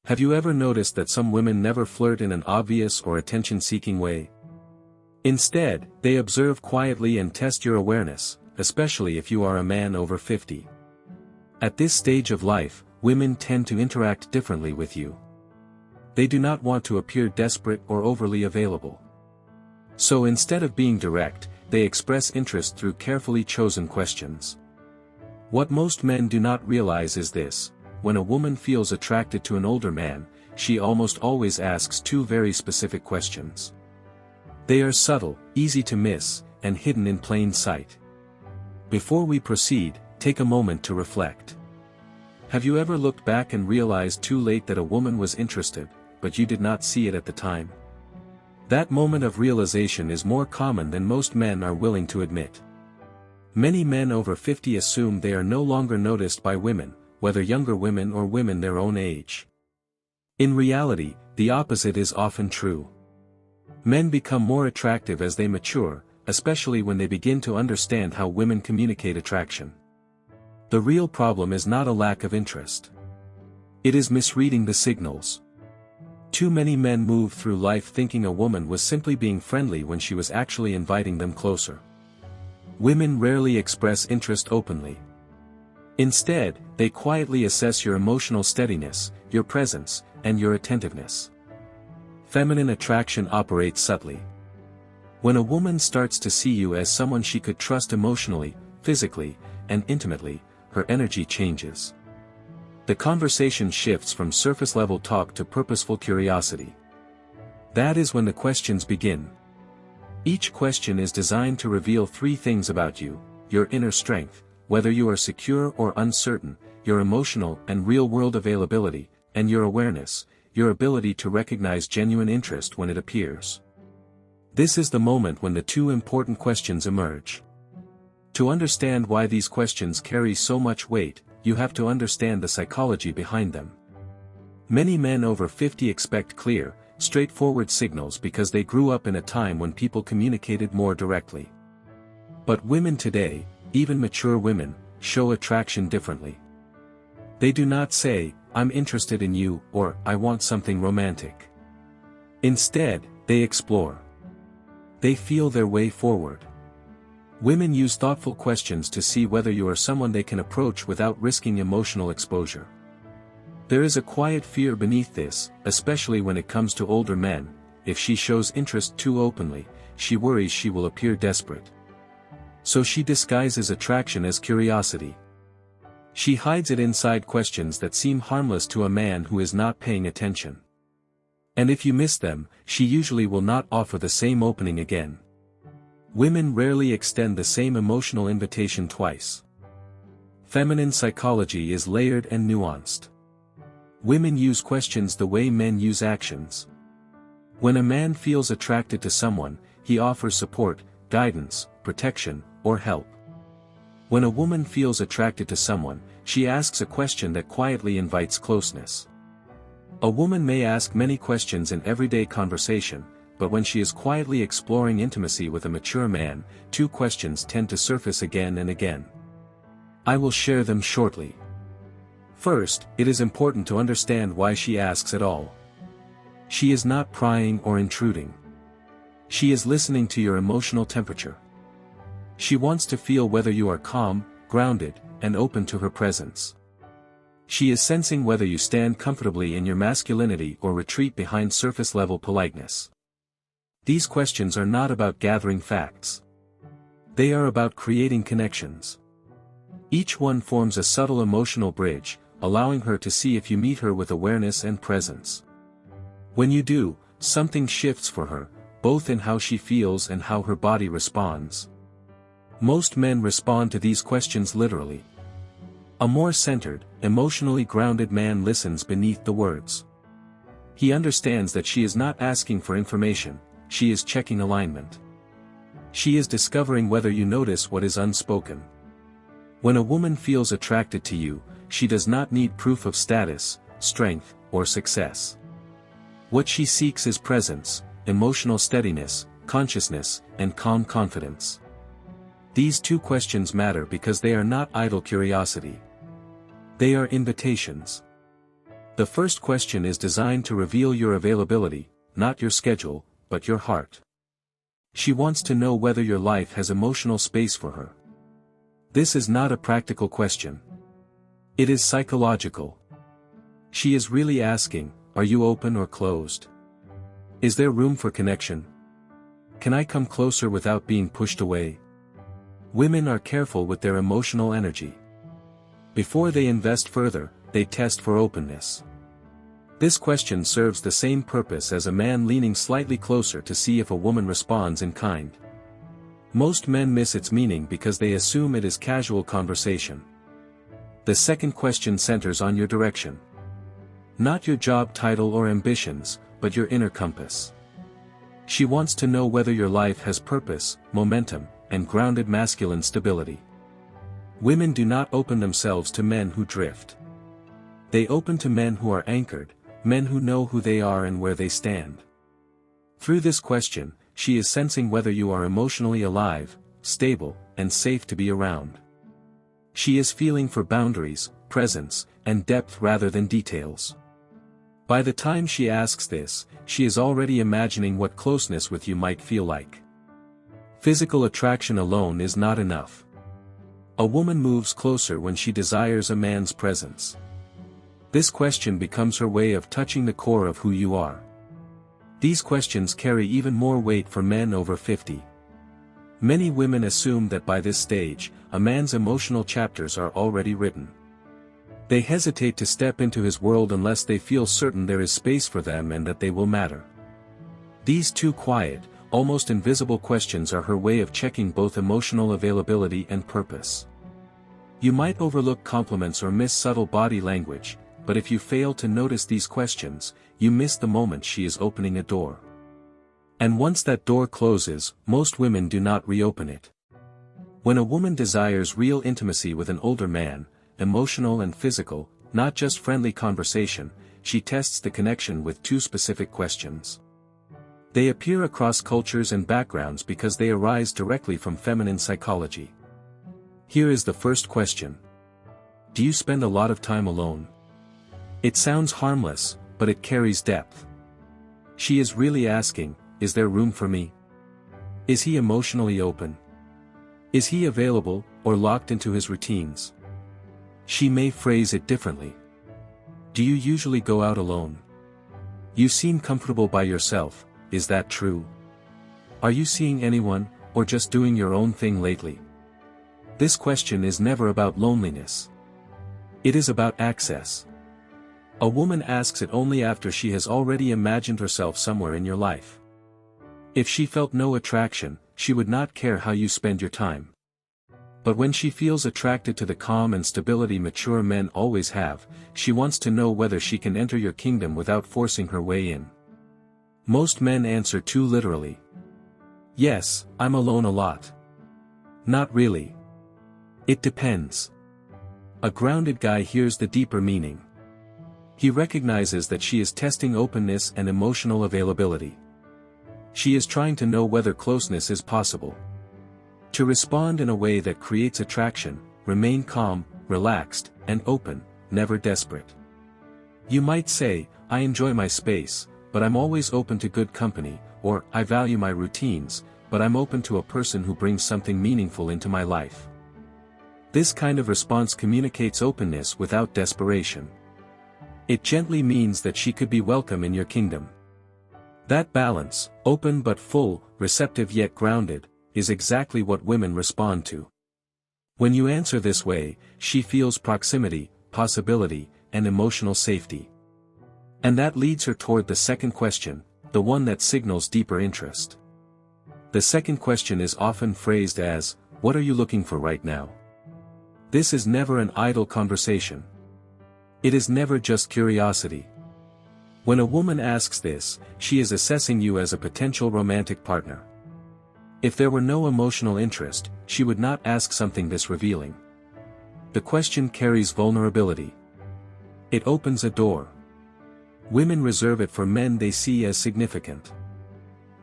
Have you ever noticed that some women never flirt in an obvious or attention-seeking way? Instead, they observe quietly and test your awareness, especially if you are a man over 50. At this stage of life, women tend to interact differently with you. They do not want to appear desperate or overly available. So instead of being direct, they express interest through carefully chosen questions. What most men do not realize is this: when a woman feels attracted to an older man, she almost always asks two very specific questions. They are subtle, easy to miss, and hidden in plain sight. Before we proceed, take a moment to reflect. Have you ever looked back and realized too late that a woman was interested, but you did not see it at the time? That moment of realization is more common than most men are willing to admit. Many men over 50 assume they are no longer noticed by women, whether younger women or women their own age. In reality, the opposite is often true. Men become more attractive as they mature, especially when they begin to understand how women communicate attraction. The real problem is not a lack of interest. It is misreading the signals. Too many men move through life thinking a woman was simply being friendly when she was actually inviting them closer. Women rarely express interest openly. Instead, they quietly assess your emotional steadiness, your presence, and your attentiveness. Feminine attraction operates subtly. When a woman starts to see you as someone she could trust emotionally, physically, and intimately, her energy changes. The conversation shifts from surface-level talk to purposeful curiosity. That is when the questions begin. Each question is designed to reveal three things about you: your inner strength, whether you are secure or uncertain, your emotional and real-world availability, and your awareness, your ability to recognize genuine interest when it appears. This is the moment when the two important questions emerge. To understand why these questions carry so much weight, you have to understand the psychology behind them. Many men over 50 expect clear, straightforward signals because they grew up in a time when people communicated more directly. But women today, even mature women, show attraction differently. They do not say, "I'm interested in you," or "I want something romantic." Instead, they explore. They feel their way forward. Women use thoughtful questions to see whether you are someone they can approach without risking emotional exposure. There is a quiet fear beneath this, especially when it comes to older men. If she shows interest too openly, she worries she will appear desperate. So she disguises attraction as curiosity. She hides it inside questions that seem harmless to a man who is not paying attention. And if you miss them, she usually will not offer the same opening again. Women rarely extend the same emotional invitation twice. Feminine psychology is layered and nuanced. Women use questions the way men use actions. When a man feels attracted to someone, he offers support, guidance, protection, or help. When a woman feels attracted to someone, she asks a question that quietly invites closeness. A woman may ask many questions in everyday conversation, but when she is quietly exploring intimacy with a mature man, two questions tend to surface again and again. I will share them shortly. First, it is important to understand why she asks at all. She is not prying or intruding. She is listening to your emotional temperature. She wants to feel whether you are calm, grounded, and open to her presence. She is sensing whether you stand comfortably in your masculinity or retreat behind surface-level politeness. These questions are not about gathering facts. They are about creating connections. Each one forms a subtle emotional bridge, allowing her to see if you meet her with awareness and presence. When you do, something shifts for her, both in how she feels and how her body responds. Most men respond to these questions literally. A more centered, emotionally grounded man listens beneath the words. He understands that she is not asking for information, she is checking alignment. She is discovering whether you notice what is unspoken. When a woman feels attracted to you, she does not need proof of status, strength, or success. What she seeks is presence, emotional steadiness, consciousness, and calm confidence. These two questions matter because they are not idle curiosity. They are invitations. The first question is designed to reveal your availability, not your schedule, but your heart. She wants to know whether your life has emotional space for her. This is not a practical question. It is psychological. She is really asking, are you open or closed? Is there room for connection? Can I come closer without being pushed away? Women are careful with their emotional energy. Before they invest further, they test for openness. This question serves the same purpose as a man leaning slightly closer to see if a woman responds in kind. Most men miss its meaning because they assume it is casual conversation. The second question centers on your direction. Not your job title or ambitions, but your inner compass. She wants to know whether your life has purpose, momentum, and grounded masculine stability. Women do not open themselves to men who drift. They open to men who are anchored, men who know who they are and where they stand. Through this question, she is sensing whether you are emotionally alive, stable, and safe to be around. She is feeling for boundaries, presence, and depth rather than details. By the time she asks this, she is already imagining what closeness with you might feel like. Physical attraction alone is not enough. A woman moves closer when she desires a man's presence. This question becomes her way of touching the core of who you are. These questions carry even more weight for men over 50. Many women assume that by this stage, a man's emotional chapters are already written. They hesitate to step into his world unless they feel certain there is space for them and that they will matter. These two quiet, almost invisible questions are her way of checking both emotional availability and purpose. You might overlook compliments or miss subtle body language, but if you fail to notice these questions, you miss the moment she is opening a door. And once that door closes, most women do not reopen it. When a woman desires real intimacy with an older man, emotional and physical, not just friendly conversation, she tests the connection with two specific questions. They appear across cultures and backgrounds because they arise directly from feminine psychology. Here is the first question. Do you spend a lot of time alone? It sounds harmless, but it carries depth. She is really asking, is there room for me? Is he emotionally open? Is he available, or locked into his routines? She may phrase it differently. Do you usually go out alone? You seem comfortable by yourself, is that true? Are you seeing anyone, or just doing your own thing lately? This question is never about loneliness. It is about access. A woman asks it only after she has already imagined herself somewhere in your life. If she felt no attraction, she would not care how you spend your time. But when she feels attracted to the calm and stability mature men always have, she wants to know whether she can enter your kingdom without forcing her way in. Most men answer too literally. Yes, I'm alone a lot. Not really. It depends. A grounded guy hears the deeper meaning. He recognizes that she is testing openness and emotional availability. She is trying to know whether closeness is possible. To respond in a way that creates attraction, remain calm, relaxed, and open, never desperate. You might say, I enjoy my space, but I'm always open to good company, or I value my routines, but I'm open to a person who brings something meaningful into my life. This kind of response communicates openness without desperation. It gently means that she could be welcome in your kingdom. That balance, open but full, receptive yet grounded, is exactly what women respond to. When you answer this way, she feels proximity, possibility, and emotional safety. And that leads her toward the second question, the one that signals deeper interest. The second question is often phrased as, what are you looking for right now? This is never an idle conversation. It is never just curiosity. When a woman asks this, she is assessing you as a potential romantic partner. If there were no emotional interest, she would not ask something this revealing. The question carries vulnerability. It opens a door. Women reserve it for men they see as significant.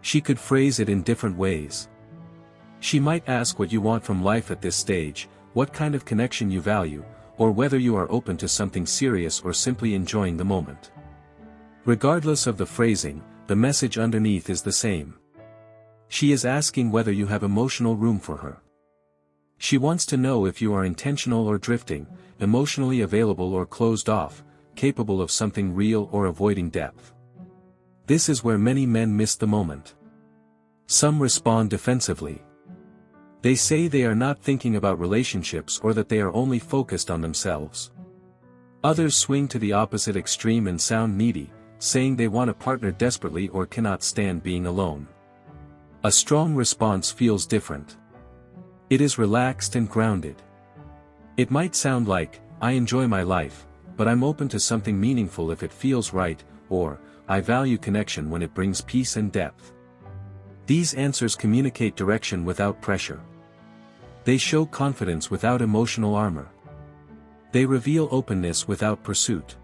She could phrase it in different ways. She might ask what you want from life at this stage, what kind of connection you value, or whether you are open to something serious or simply enjoying the moment. Regardless of the phrasing, the message underneath is the same. She is asking whether you have emotional room for her. She wants to know if you are intentional or drifting, emotionally available or closed off, capable of something real or avoiding depth. This is where many men miss the moment. Some respond defensively. They say they are not thinking about relationships or that they are only focused on themselves. Others swing to the opposite extreme and sound needy, saying they want a partner desperately or cannot stand being alone. A strong response feels different. It is relaxed and grounded. It might sound like, "I enjoy my life, but I'm open to something meaningful if it feels right," or, "I value connection when it brings peace and depth." These answers communicate direction without pressure. They show confidence without emotional armor. They reveal openness without pursuit.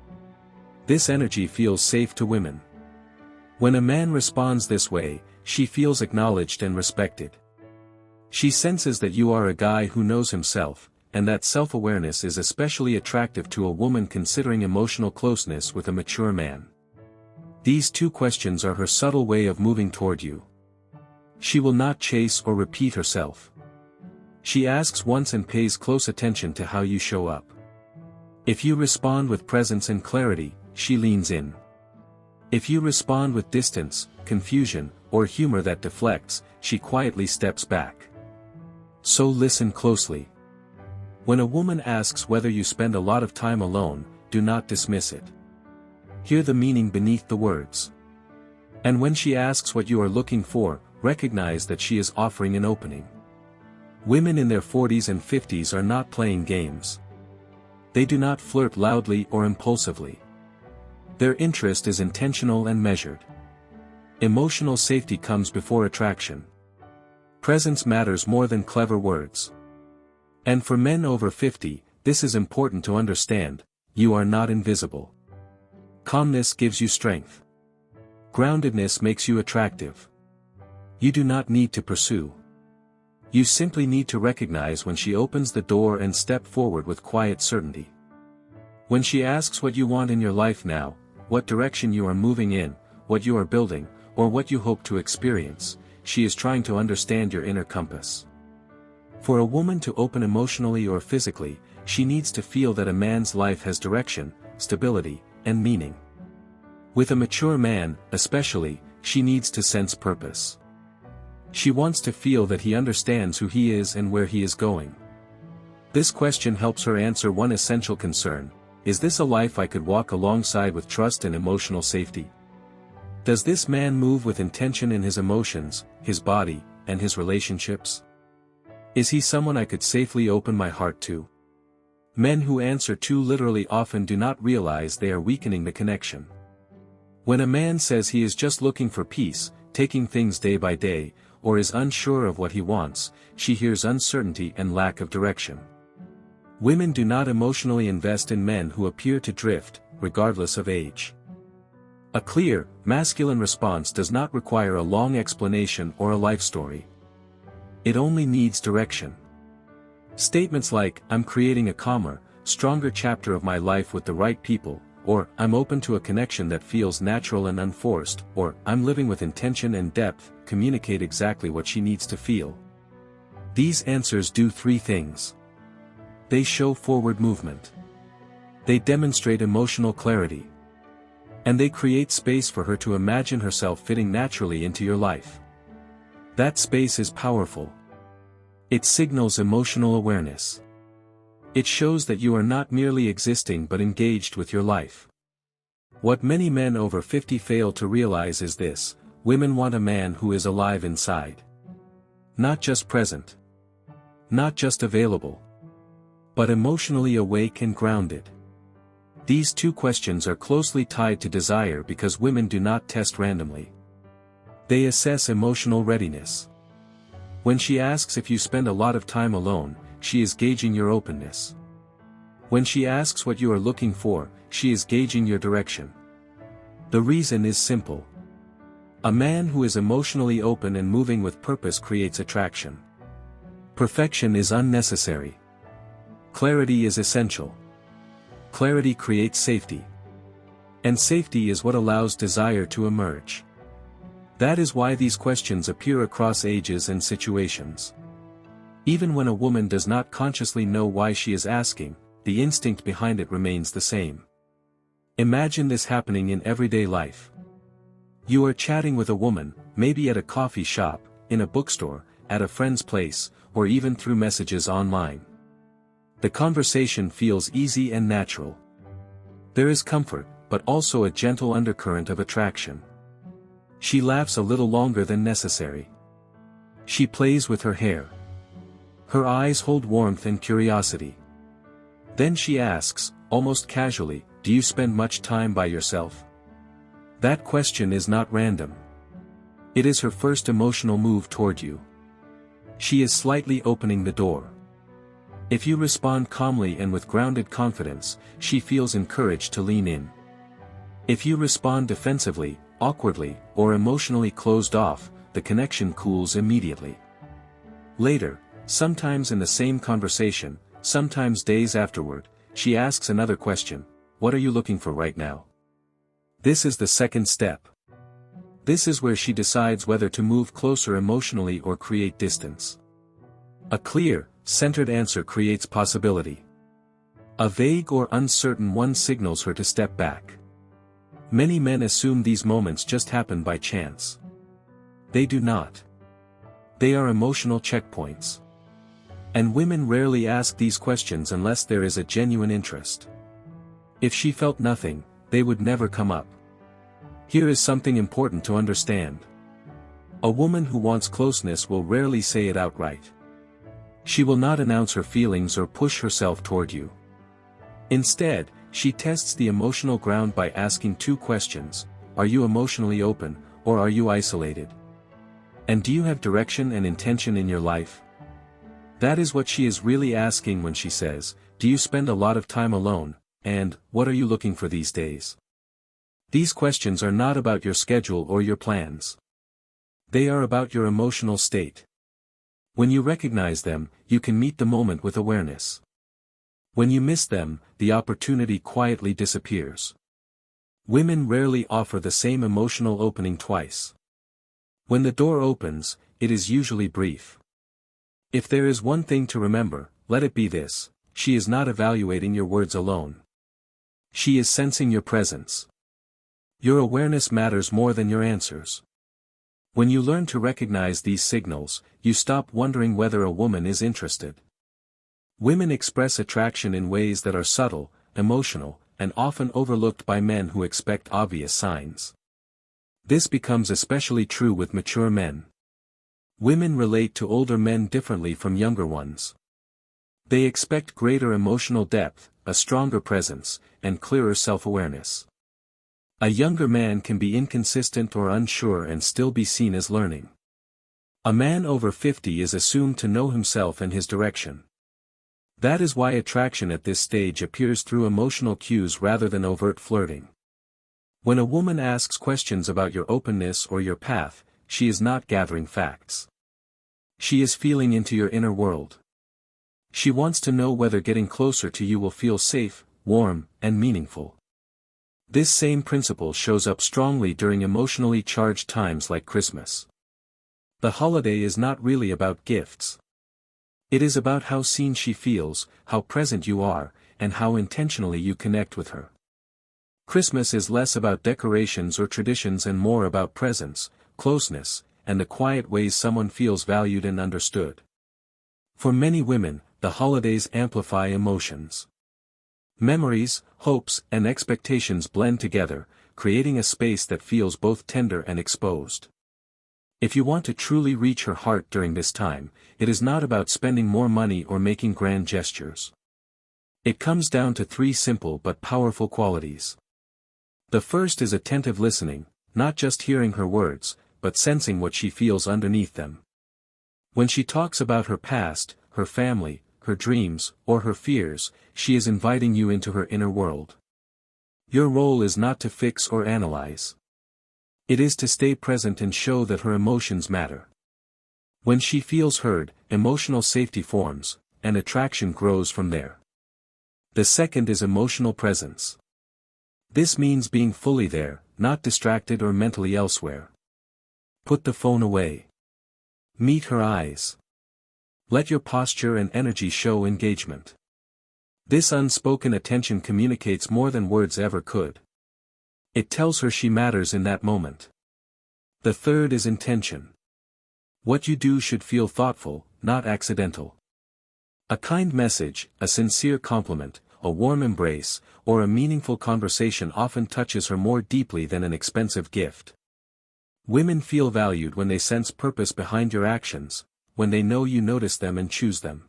This energy feels safe to women. When a man responds this way, she feels acknowledged and respected. She senses that you are a guy who knows himself, and that self-awareness is especially attractive to a woman considering emotional closeness with a mature man. These two questions are her subtle way of moving toward you. She will not chase or repeat herself. She asks once and pays close attention to how you show up. If you respond with presence and clarity, she leans in. If you respond with distance, confusion, or humor that deflects, she quietly steps back. So listen closely. When a woman asks whether you spend a lot of time alone, do not dismiss it. Hear the meaning beneath the words. And when she asks what you are looking for, recognize that she is offering an opening. Women in their 40s and 50s are not playing games. They do not flirt loudly or impulsively. Their interest is intentional and measured. Emotional safety comes before attraction. Presence matters more than clever words. And for men over 50, this is important to understand: you are not invisible. Calmness gives you strength. Groundedness makes you attractive. You do not need to pursue. You simply need to recognize when she opens the door and step forward with quiet certainty. When she asks what you want in your life now, what direction you are moving in, what you are building, or what you hope to experience, she is trying to understand your inner compass. For a woman to open emotionally or physically, she needs to feel that a man's life has direction, stability, and meaning. With a mature man, especially, she needs to sense purpose. She wants to feel that he understands who he is and where he is going. This question helps her answer one essential concern: is this a life I could walk alongside with trust and emotional safety? Does this man move with intention in his emotions, his body, and his relationships? Is he someone I could safely open my heart to? Men who answer too literally often do not realize they are weakening the connection. When a man says he is just looking for peace, taking things day by day, or is unsure of what he wants, she hears uncertainty and lack of direction. Women do not emotionally invest in men who appear to drift, regardless of age. A clear, masculine response does not require a long explanation or a life story. It only needs direction. Statements like, "I'm creating a calmer, stronger chapter of my life with the right people," or, "I'm open to a connection that feels natural and unforced," or, "I'm living with intention and depth," communicate exactly what she needs to feel. These answers do three things. They show forward movement. They demonstrate emotional clarity. And they create space for her to imagine herself fitting naturally into your life. That space is powerful. It signals emotional awareness. It shows that you are not merely existing but engaged with your life. What many men over 50 fail to realize is this: women want a man who is alive inside. Not just present. Not just available. But emotionally awake and grounded. These two questions are closely tied to desire because women do not test randomly. They assess emotional readiness. When she asks if you spend a lot of time alone, she is gauging your openness. When she asks what you are looking for, she is gauging your direction. The reason is simple. A man who is emotionally open and moving with purpose creates attraction. Perfection is unnecessary. Clarity is essential. Clarity creates safety. And safety is what allows desire to emerge. That is why these questions appear across ages and situations. Even when a woman does not consciously know why she is asking, the instinct behind it remains the same. Imagine this happening in everyday life. You are chatting with a woman, maybe at a coffee shop, in a bookstore, at a friend's place, or even through messages online. The conversation feels easy and natural. There is comfort, but also a gentle undercurrent of attraction. She laughs a little longer than necessary. She plays with her hair. Her eyes hold warmth and curiosity. Then she asks, almost casually, "Do you spend much time by yourself?" That question is not random. It is her first emotional move toward you. She is slightly opening the door. If you respond calmly and with grounded confidence, she feels encouraged to lean in. If you respond defensively, awkwardly, or emotionally closed off, the connection cools immediately. Later, sometimes in the same conversation, sometimes days afterward, she asks another question: "What are you looking for right now?" This is the second step. This is where she decides whether to move closer emotionally or create distance. A clear, centered answer creates possibility. A vague or uncertain one signals her to step back. Many men assume these moments just happen by chance. They do not. They are emotional checkpoints. And women rarely ask these questions unless there is a genuine interest. If she felt nothing, they would never come up. Here is something important to understand. A woman who wants closeness will rarely say it outright. She will not announce her feelings or push herself toward you. Instead, she tests the emotional ground by asking two questions: are you emotionally open, or are you isolated? And do you have direction and intention in your life? That is what she is really asking when she says, "Do you spend a lot of time alone?" and "What are you looking for these days?" These questions are not about your schedule or your plans. They are about your emotional state. When you recognize them, you can meet the moment with awareness. When you miss them, the opportunity quietly disappears. Women rarely offer the same emotional opening twice. When the door opens, it is usually brief. If there is one thing to remember, let it be this: she is not evaluating your words alone. She is sensing your presence. Your awareness matters more than your answers. When you learn to recognize these signals, you stop wondering whether a woman is interested. Women express attraction in ways that are subtle, emotional, and often overlooked by men who expect obvious signs. This becomes especially true with mature men. Women relate to older men differently from younger ones. They expect greater emotional depth, a stronger presence, and clearer self-awareness. A younger man can be inconsistent or unsure and still be seen as learning. A man over 50 is assumed to know himself and his direction. That is why attraction at this stage appears through emotional cues rather than overt flirting. When a woman asks questions about your openness or your path, she is not gathering facts. She is feeling into your inner world. She wants to know whether getting closer to you will feel safe, warm, and meaningful. This same principle shows up strongly during emotionally charged times like Christmas. The holiday is not really about gifts. It is about how seen she feels, how present you are, and how intentionally you connect with her. Christmas is less about decorations or traditions and more about presence, closeness, and the quiet ways someone feels valued and understood. For many women, the holidays amplify emotions. Memories, hopes, and expectations blend together, creating a space that feels both tender and exposed. If you want to truly reach her heart during this time, it is not about spending more money or making grand gestures. It comes down to three simple but powerful qualities. The first is attentive listening, not just hearing her words, but sensing what she feels underneath them. When she talks about her past, her family, her dreams, or her fears, she is inviting you into her inner world. Your role is not to fix or analyze. It is to stay present and show that her emotions matter. When she feels heard, emotional safety forms, and attraction grows from there. The second is emotional presence. This means being fully there, not distracted or mentally elsewhere. Put the phone away. Meet her eyes. Let your posture and energy show engagement. This unspoken attention communicates more than words ever could. It tells her she matters in that moment. The third is intention. What you do should feel thoughtful, not accidental. A kind message, a sincere compliment, a warm embrace, or a meaningful conversation often touches her more deeply than an expensive gift. Women feel valued when they sense purpose behind your actions, when they know you notice them and choose them.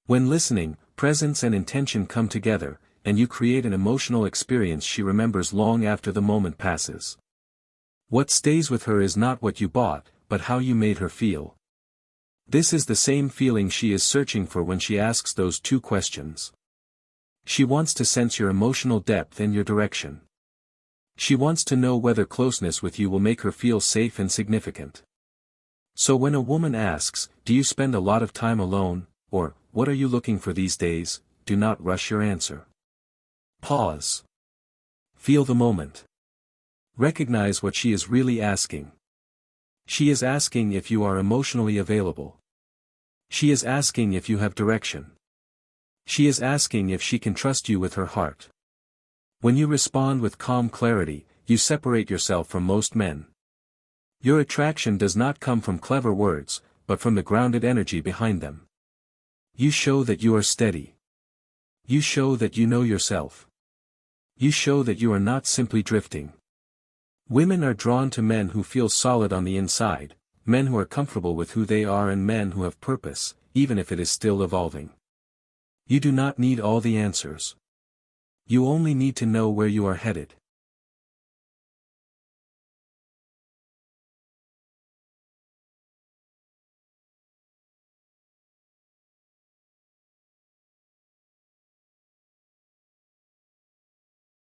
When listening, presence and intention come together, and you create an emotional experience she remembers long after the moment passes. What stays with her is not what you bought, but how you made her feel. This is the same feeling she is searching for when she asks those two questions. She wants to sense your emotional depth and your direction. She wants to know whether closeness with you will make her feel safe and significant. So when a woman asks, "Do you spend a lot of time alone?" or "What are you looking for these days?" do not rush your answer. Pause. Feel the moment. Recognize what she is really asking. She is asking if you are emotionally available. She is asking if you have direction. She is asking if she can trust you with her heart. When you respond with calm clarity, you separate yourself from most men. Your attraction does not come from clever words, but from the grounded energy behind them. You show that you are steady. You show that you know yourself. You show that you are not simply drifting. Women are drawn to men who feel solid on the inside, men who are comfortable with who they are and men who have purpose, even if it is still evolving. You do not need all the answers. You only need to know where you are headed.